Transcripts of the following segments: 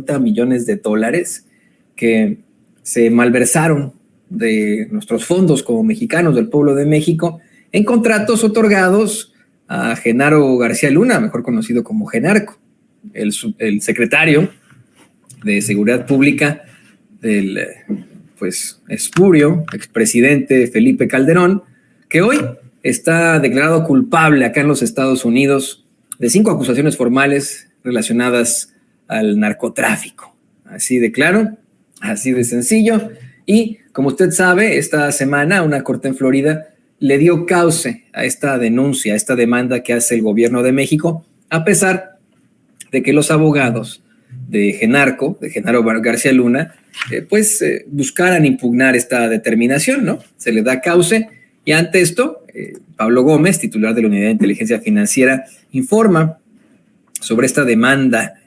$150 millones que se malversaron de nuestros fondos como mexicanos del pueblo de México en contratos otorgados a Genaro García Luna, mejor conocido como Genarco, el secretario de Seguridad Pública del espurio expresidente Felipe Calderón, que hoy está declarado culpable acá en los Estados Unidos de 5 acusaciones formales relacionadas al narcotráfico. Así de claro, así de sencillo. Y como usted sabe, esta semana una corte en Florida le dio cauce a esta denuncia, a esta demanda que hace el gobierno de México, a pesar de que los abogados de Genaro García Luna, buscaran impugnar esta determinación, ¿no? Se le da cauce y ante esto, Pablo Gómez, titular de la Unidad de Inteligencia Financiera, informa sobre esta demanda,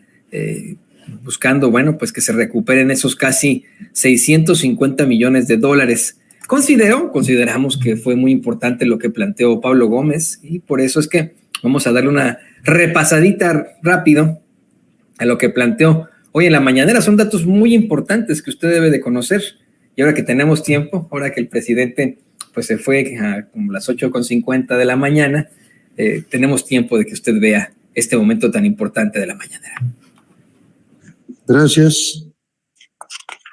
buscando, que se recuperen esos casi $650 millones. Consideramos que fue muy importante lo que planteó Pablo Gómez y por eso es que vamos a darle una repasadita rápido a lo que planteó hoy en la mañanera. Son datos muy importantes que usted debe de conocer y ahora que tenemos tiempo, ahora que el presidente se fue a como las 8:50 de la mañana, tenemos tiempo de que usted vea este momento tan importante de la mañanera. Gracias,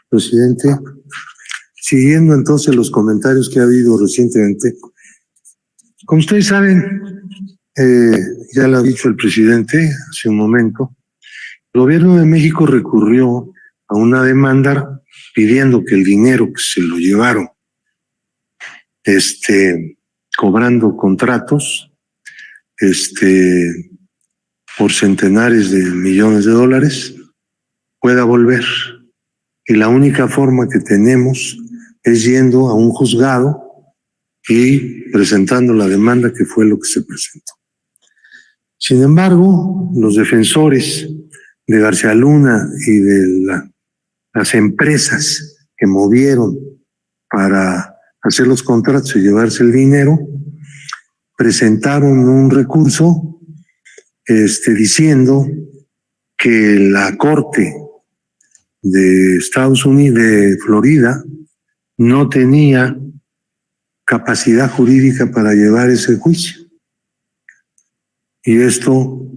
presidente. Siguiendo entonces los comentarios que ha habido recientemente, como ustedes saben, ya lo ha dicho el presidente hace un momento, el gobierno de México recurrió a una demanda pidiendo que el dinero que se lo llevaron, cobrando contratos, por centenares de millones de dólares, pueda volver. Y la única forma que tenemos es yendo a un juzgado y presentando la demanda, que fue lo que se presentó. Sin embargo, los defensores de García Luna y de las empresas que movieron para hacer los contratos y llevarse el dinero, presentaron un recurso diciendo que la Corte de Estados Unidos, de Florida, no tenía capacidad jurídica para llevar ese juicio. Y esto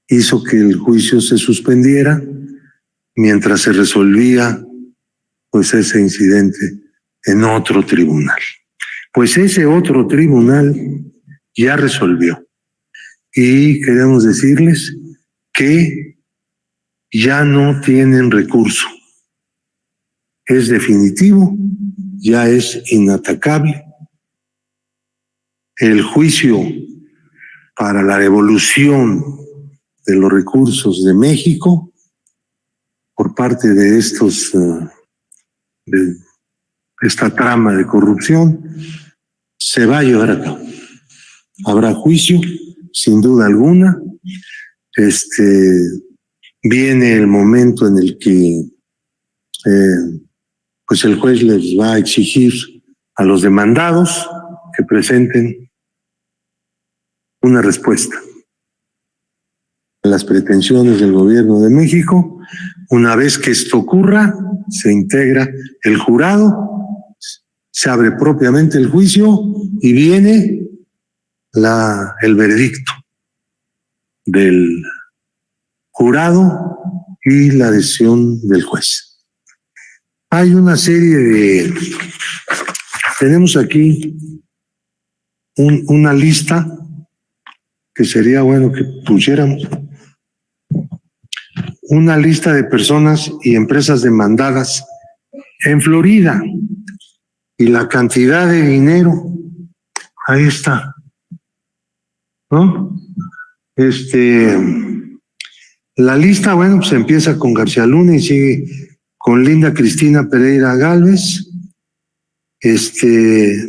hizo que el juicio se suspendiera mientras se resolvía ese incidente en otro tribunal. Pues ese otro tribunal ya resolvió. Y queremos decirles que ya no tienen recurso. Es definitivo, ya es inatacable. El juicio para la devolución de los recursos de México por parte de esta trama de corrupción se va a llevar a cabo. Habrá juicio, sin duda alguna. Viene el momento en el que el juez les va a exigir a los demandados que presenten una respuesta a las pretensiones del gobierno de México. Una vez que esto ocurra, se integra el jurado, se abre propiamente el juicio y viene el veredicto del jurado y la decisión del juez. Hay una serie tenemos aquí una lista que sería bueno que pusiéramos, una lista de personas y empresas demandadas en Florida y la cantidad de dinero, ahí está, ¿no? La lista, empieza con García Luna y sigue con Linda Cristina Pereira Gálvez,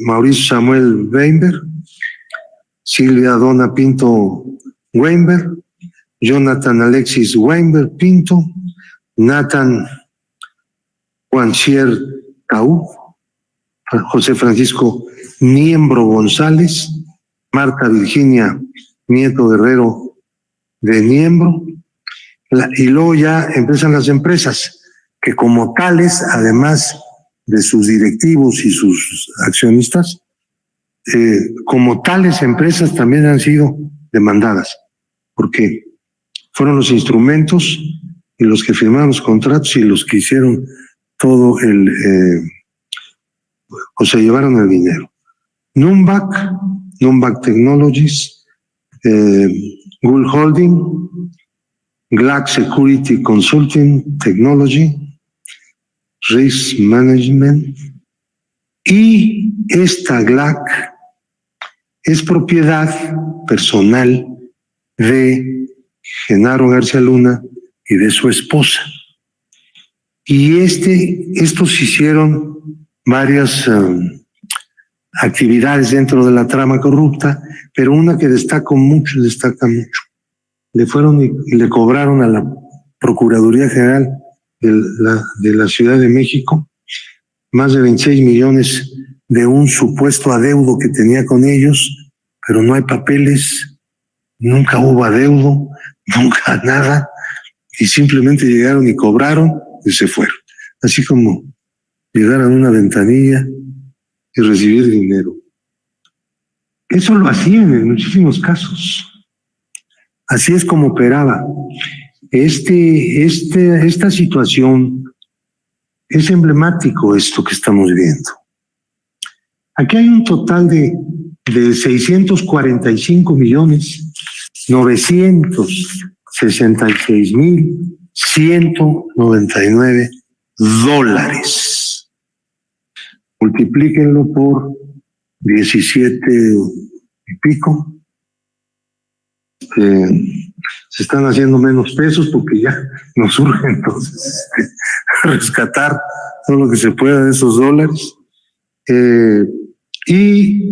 Mauricio Samuel Weinberg, Silvia Donna Pinto Weinberg, Jonathan Alexis Weinberg Pinto, Nathan Juancier Taú, José Francisco Niembro González, Marta Virginia Nieto Guerrero de Niembro, Y luego ya empiezan las empresas, que como tales, además de sus directivos y sus accionistas, como tales empresas también han sido demandadas, porque fueron los instrumentos y los que firmaron los contratos y los que hicieron todo pues se llevaron el dinero. Numbac Technologies, Gould Holding, GLAC Security Consulting Technology, Risk Management, y esta GLAC es propiedad personal de Genaro García Luna y de su esposa. Y estos hicieron varias actividades dentro de la trama corrupta, pero una que destaca mucho. Le fueron y le cobraron a la Procuraduría General de la Ciudad de México más de 26 millones de un supuesto adeudo que tenía con ellos, pero no hay papeles, nunca hubo adeudo, nunca nada, y simplemente llegaron y cobraron y se fueron. Así como llegar a una ventanilla y recibir dinero. Eso lo hacían en muchísimos casos. Así es como operaba. Esta situación es emblemático, esto que estamos viendo. Aquí hay un total de 645.966.199 dólares. Multiplíquenlo por 17 y pico. Se están haciendo menos pesos porque ya nos urge entonces rescatar todo lo que se pueda de esos dólares. Y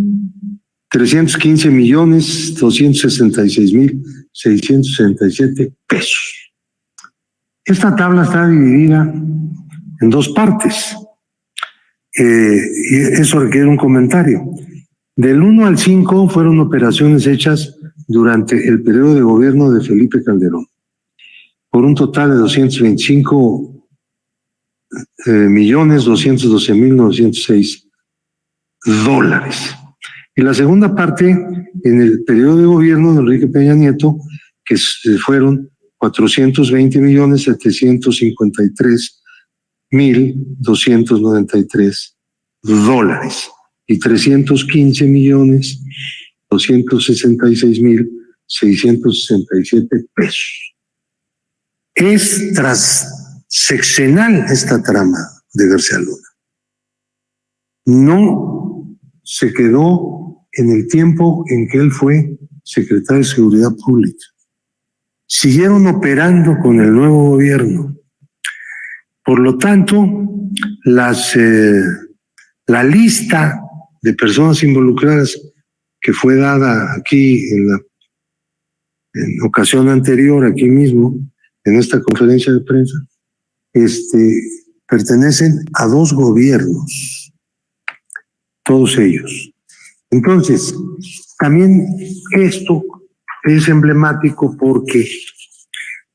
315.266.667 pesos. Esta tabla está dividida en dos partes. Y eso requiere un comentario. Del 1 al 5 fueron operaciones hechas durante el periodo de gobierno de Felipe Calderón, por un total de 225.212.906 dólares. Y la segunda parte, en el periodo de gobierno de Enrique Peña Nieto, que fueron 420.753.293 dólares y 315.266.667 pesos. Es transseccional esta trama de García Luna. No se quedó en el tiempo en que él fue secretario de Seguridad Pública. Siguieron operando con el nuevo gobierno. Por lo tanto, la lista de personas involucradas que fue dada aquí en ocasión anterior, aquí mismo, en esta conferencia de prensa, pertenecen a dos gobiernos, todos ellos. Entonces, también esto es emblemático porque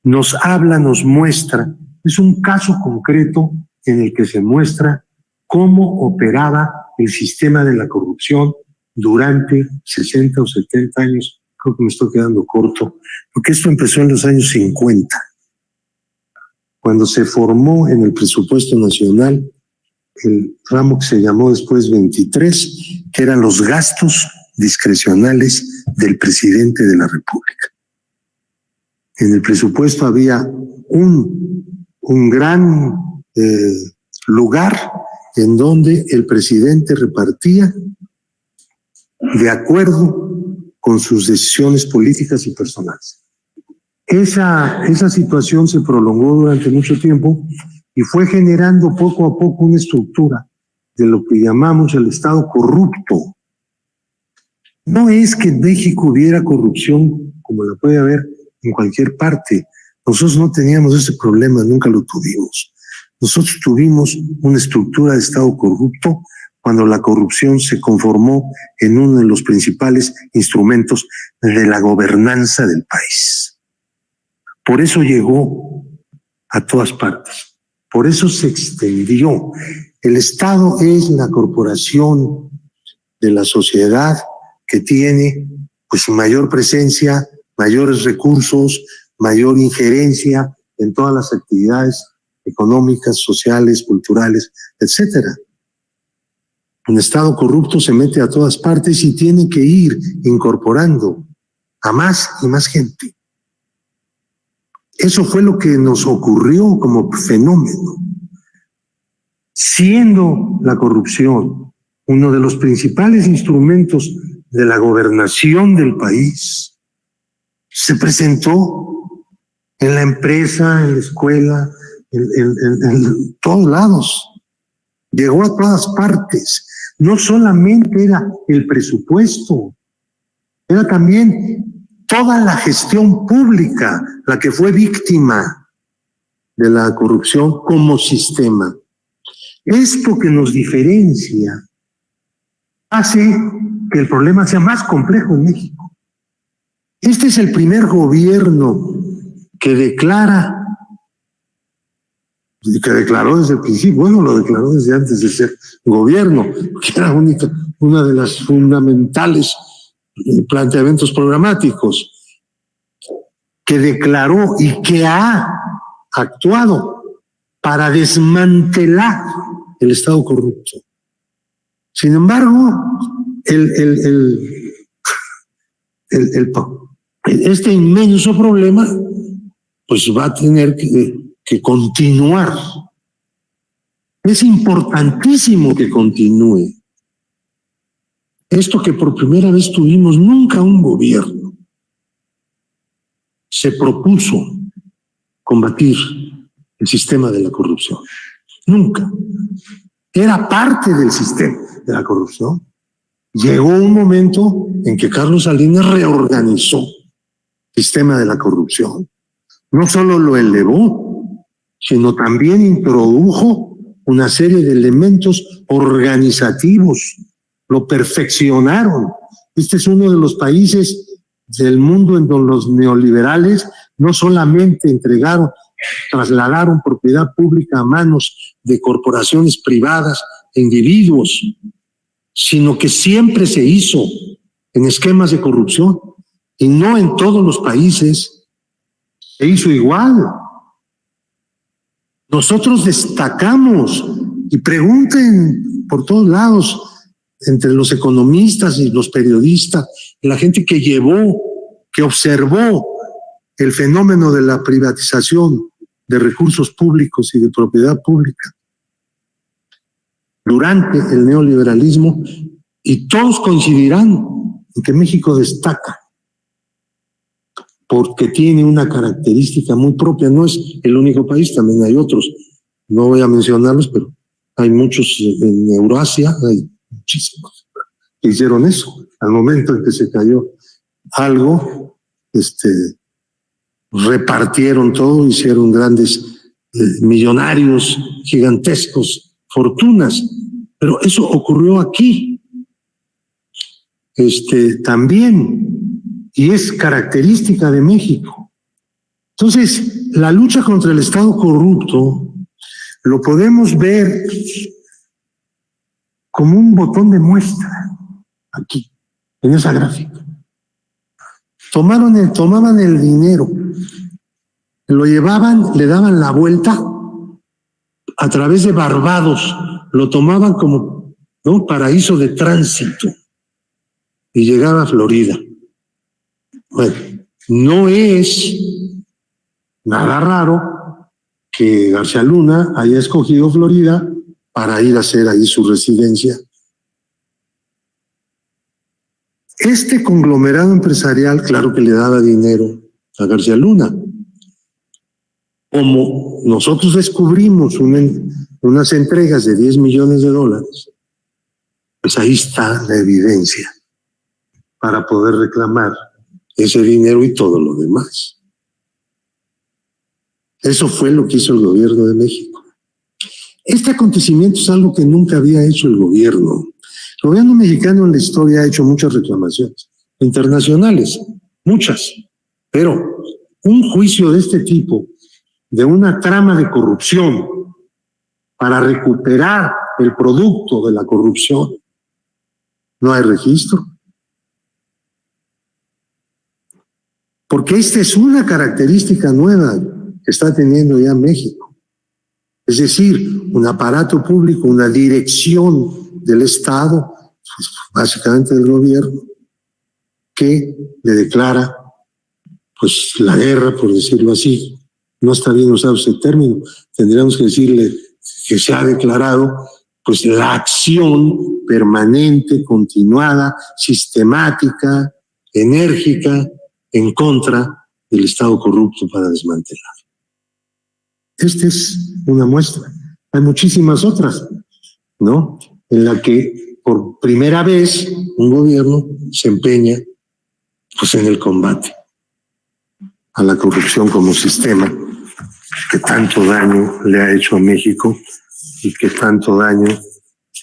nos habla, nos muestra, es un caso concreto en el que se muestra cómo operaba el sistema de la corrupción durante 60 o 70 años. Creo que me estoy quedando corto, porque esto empezó en los años 50, cuando se formó en el presupuesto nacional el ramo que se llamó después 23, que eran los gastos discrecionales del presidente de la República. En el presupuesto había un gran lugar en donde el presidente repartía de acuerdo con sus decisiones políticas y personales. Esa situación se prolongó durante mucho tiempo y fue generando poco a poco una estructura de lo que llamamos el Estado corrupto. No es que en México hubiera corrupción como la puede haber en cualquier parte. Nosotros no teníamos ese problema, nunca lo tuvimos. Nosotros tuvimos una estructura de Estado corrupto cuando la corrupción se conformó en uno de los principales instrumentos de la gobernanza del país. Por eso llegó a todas partes. Por eso se extendió. El Estado es la corporación de la sociedad que tiene pues mayor presencia, mayores recursos, mayor injerencia en todas las actividades económicas, sociales, culturales, etcétera. Un Estado corrupto se mete a todas partes y tiene que ir incorporando a más y más gente. Eso fue lo que nos ocurrió como fenómeno. Siendo la corrupción uno de los principales instrumentos de la gobernación del país, se presentó en la empresa, en la escuela, en todos lados. Llegó a todas partes. No solamente era el presupuesto, era también toda la gestión pública la que fue víctima de la corrupción como sistema. Esto que nos diferencia hace que el problema sea más complejo en México. Este es el primer gobierno que declaró desde el principio, bueno, lo declaró desde antes de ser gobierno, que era una de las fundamentales planteamientos programáticos, que declaró y que ha actuado para desmantelar el Estado corrupto. Sin embargo, este inmenso problema pues va a tener que continuar. Es importantísimo que continúe. Esto que por primera vez tuvimos, nunca un gobierno se propuso combatir el sistema de la corrupción. Nunca. Era parte del sistema de la corrupción. Llegó un momento en que Carlos Salinas reorganizó el sistema de la corrupción. No solo lo elevó, sino también introdujo una serie de elementos organizativos. Lo perfeccionaron. Este es uno de los países del mundo en donde los neoliberales no solamente trasladaron propiedad pública a manos de corporaciones privadas e individuos, sino que siempre se hizo en esquemas de corrupción y no en todos los países se hizo igual. Nosotros destacamos y pregunten por todos lados entre los economistas y los periodistas, la gente que observó el fenómeno de la privatización de recursos públicos y de propiedad pública durante el neoliberalismo, y todos coincidirán en que México destaca porque tiene una característica muy propia. No es el único país, también hay otros, no voy a mencionarlos, pero hay muchos en Eurasia, hay muchísimos que hicieron eso. Al momento en que se cayó algo, repartieron todo, hicieron grandes millonarios, gigantescos, fortunas, pero eso ocurrió aquí. También, y es característica de México. Entonces, la lucha contra el Estado corrupto lo podemos ver como un botón de muestra aquí, en esa gráfica. Tomaban el dinero, lo llevaban, le daban la vuelta a través de Barbados, lo tomaban como paraíso de tránsito y llegaba a Florida. Bueno, no es nada raro que García Luna haya escogido Florida para ir a hacer ahí su residencia. Este conglomerado empresarial, claro que le daba dinero a García Luna. Como nosotros descubrimos unas entregas de $10 millones, pues ahí está la evidencia para poder reclamar ese dinero y todo lo demás. Eso fue lo que hizo el gobierno de México. Este acontecimiento es algo que nunca había hecho el gobierno. El gobierno mexicano en la historia ha hecho muchas reclamaciones internacionales, muchas, pero un juicio de este tipo, de una trama de corrupción para recuperar el producto de la corrupción, no hay registro. Porque esta es una característica nueva que está teniendo ya México. Es decir, un aparato público, una dirección del Estado, pues, básicamente del gobierno, que le declara pues la guerra, por decirlo así. No está bien usado ese término. Tendríamos que decirle que se ha declarado pues la acción permanente, continuada, sistemática, enérgica, en contra del Estado corrupto para desmantelar. Esta es una muestra. Hay muchísimas otras, ¿no? En la que por primera vez un gobierno se empeña pues en el combate a la corrupción como sistema que tanto daño le ha hecho a México y que tanto daño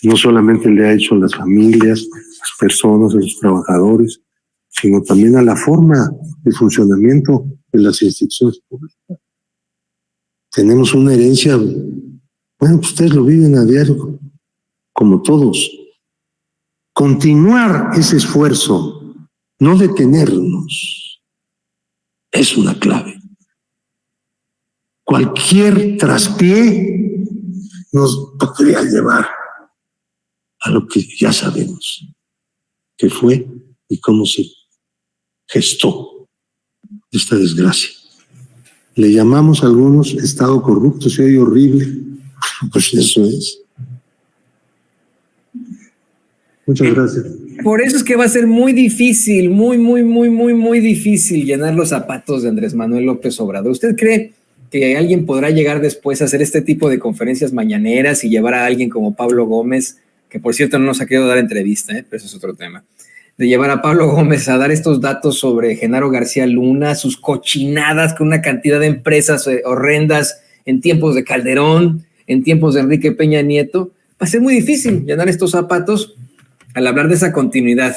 no solamente le ha hecho a las familias, a las personas, a los trabajadores, sino también a la forma de funcionamiento de las instituciones públicas. Tenemos una herencia, bueno, ustedes lo viven a diario, como todos. Continuar ese esfuerzo, no detenernos, es una clave. Cualquier traspié nos podría llevar a lo que ya sabemos que fue y cómo se gestó esta desgracia. Le llamamos a algunos estado corrupto, se oye horrible, pues eso es. Muchas gracias. Por eso es que va a ser muy difícil, muy difícil llenar los zapatos de Andrés Manuel López Obrador. ¿Usted cree que alguien podrá llegar después a hacer este tipo de conferencias mañaneras y llevar a alguien como Pablo Gómez, que por cierto no nos ha querido dar entrevista, pero eso es otro tema, de llevar a Pablo Gómez a dar estos datos sobre Genaro García Luna, sus cochinadas con una cantidad de empresas horrendas en tiempos de Calderón, en tiempos de Enrique Peña Nieto? Va a ser muy difícil llenar estos zapatos al hablar de esa continuidad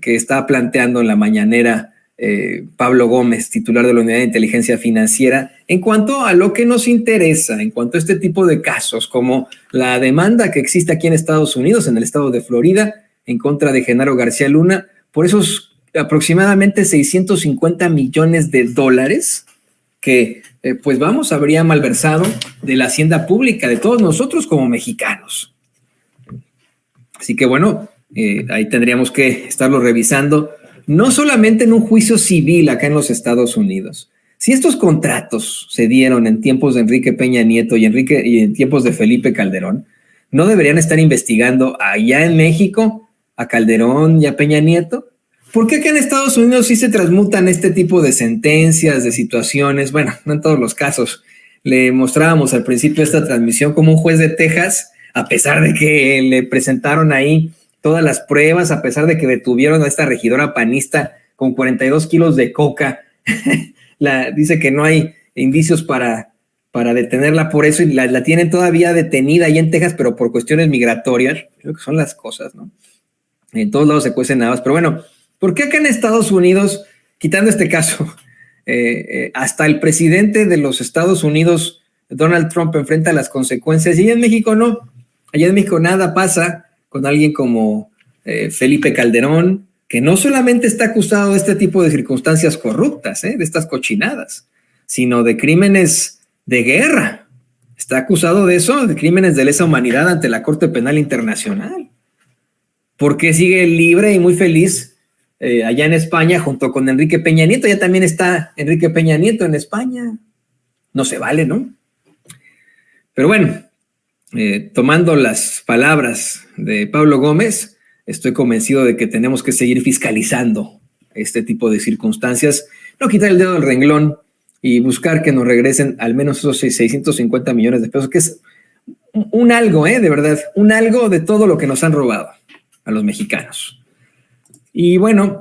que está planteando en la mañanera Pablo Gómez, titular de la Unidad de Inteligencia Financiera, en cuanto a lo que nos interesa, en cuanto a este tipo de casos, como la demanda que existe aquí en Estados Unidos, en el estado de Florida, en contra de Genaro García Luna, por esos aproximadamente 650 millones de dólares que, pues vamos, habría malversado de la hacienda pública de todos nosotros como mexicanos. Así que bueno, ahí tendríamos que estarlo revisando, no solamente en un juicio civil acá en los Estados Unidos. Si estos contratos se dieron en tiempos de Enrique Peña Nieto y en tiempos de Felipe Calderón, ¿no deberían estar investigando allá en México a Calderón y a Peña Nieto? ¿Por qué acá en Estados Unidos sí se transmutan este tipo de sentencias, de situaciones? Bueno, no en todos los casos. Le mostrábamos al principio de esta transmisión como un juez de Texas, a pesar de que le presentaron ahí todas las pruebas, a pesar de que detuvieron a esta regidora panista con 42 kilos de coca, dice que no hay indicios para detenerla por eso y la tienen todavía detenida ahí en Texas, pero por cuestiones migratorias. Creo que son las cosas, ¿no? En todos lados se cuecen habas. Pero bueno, ¿por qué acá en Estados Unidos, quitando este caso, hasta el presidente de los Estados Unidos, Donald Trump, enfrenta las consecuencias y allá en México no? Allá en México nada pasa con alguien como Felipe Calderón, que no solamente está acusado de este tipo de circunstancias corruptas, de estas cochinadas, sino de crímenes de guerra. Está acusado de eso, de crímenes de lesa humanidad ante la Corte Penal Internacional. ¿Por qué sigue libre y muy feliz allá en España junto con Enrique Peña Nieto? Ya también está Enrique Peña Nieto en España. No se vale, ¿no? Pero bueno, tomando las palabras de Pablo Gómez, estoy convencido de que tenemos que seguir fiscalizando este tipo de circunstancias, no quitar el dedo del renglón y buscar que nos regresen al menos esos 650 millones de pesos, que es un algo, de verdad, un algo de todo lo que nos han robado a los mexicanos. Y bueno,